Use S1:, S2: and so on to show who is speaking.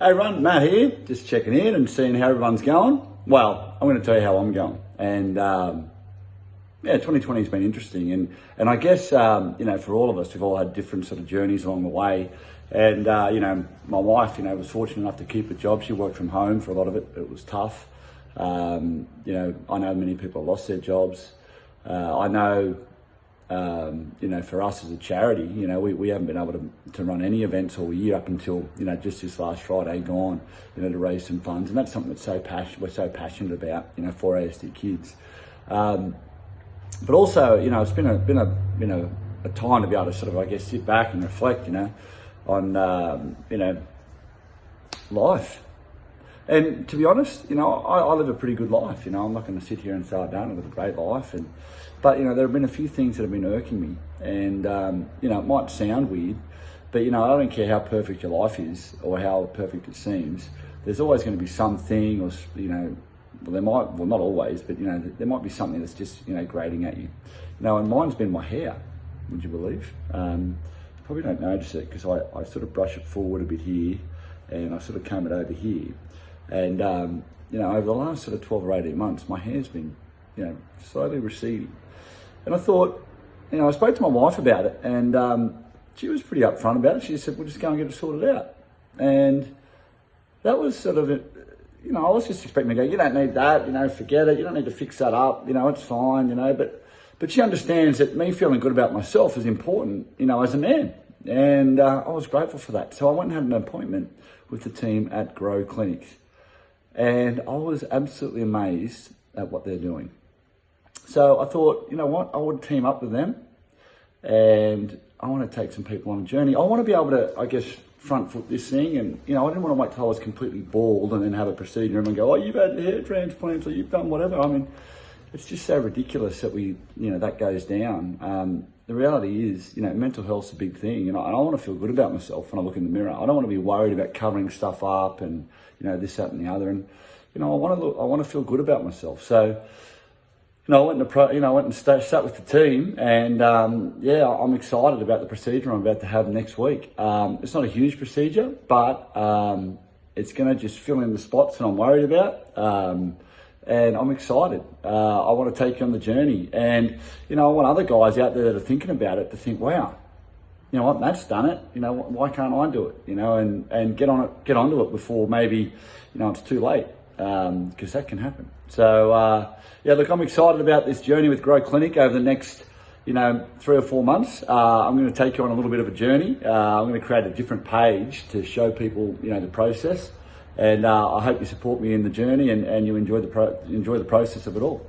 S1: Hey Ron, Matt here, just checking in and seeing how everyone's going. Well, I'm going to tell you how I'm going. And yeah, 2020 has been interesting. And I guess, for all of us, we've all had different sort of journeys along the way. And, my wife, was fortunate enough to keep a job. She worked from home for a lot of it. It was tough. I know many people have lost their jobs. I know, for us as a charity, we haven't been able to run any events all year up until, just this last Friday gone, to raise some funds. And that's something that's we're so passionate about, for ASD kids. But also, it's been a time to be able to sort of, I guess, sit back and reflect, on, life. And to be honest, I live a pretty good life. I'm not going to sit here and say I don't live a great life. But there have been a few things that have been irking me. And, it might sound weird, but, I don't care how perfect your life is or how perfect it seems. There's always going to be something or, not always, but, there might be something that's just, grating at you. And mine's been my hair, would you believe? Probably don't notice it because I sort of brush it forward a bit here and I sort of comb it over here. And, over the last sort of 12 or 18 months, my hair's been, slowly receding. And I thought, I spoke to my wife about it and she was pretty upfront about it. She said, we'll just go and get it sorted out. And that was sort of, I was just expecting to go, you don't need that, forget it. You don't need to fix that up, it's fine, but she understands that me feeling good about myself is important, as a man. And I was grateful for that. So I went and had an appointment with the team at Grow Clinics. And I was absolutely amazed at what they're doing. So I thought, you know what, I would team up with them and I want to take some people on a journey. I want to be able to, I guess, front foot this thing. And, I didn't want to wait till I was completely bald and then have a procedure and everyone go, oh, you've had hair transplants or you've done whatever. I mean, it's just so ridiculous that that goes down. The reality is, mental health's a big thing. And I want to feel good about myself when I look in the mirror. I don't want to be worried about covering stuff up and, this, that, and the other. And, I want to feel good about myself. So, I went and sat with the team and, I'm excited about the procedure I'm about to have next week. It's not a huge procedure, but, it's going to just fill in the spots that I'm worried about. And I'm excited. I want to take you on the journey. And, I want other guys out there that are thinking about it to think, wow, you know what, Matt's done it. Why can't I do it? And get onto it before maybe, it's too late. Because that can happen. So, look, I'm excited about this journey with Grow Clinic over the next, 3 or 4 months. I'm going to take you on a little bit of a journey. I'm going to create a different page to show people, the process. And I hope you support me in the journey and you enjoy the process of it all.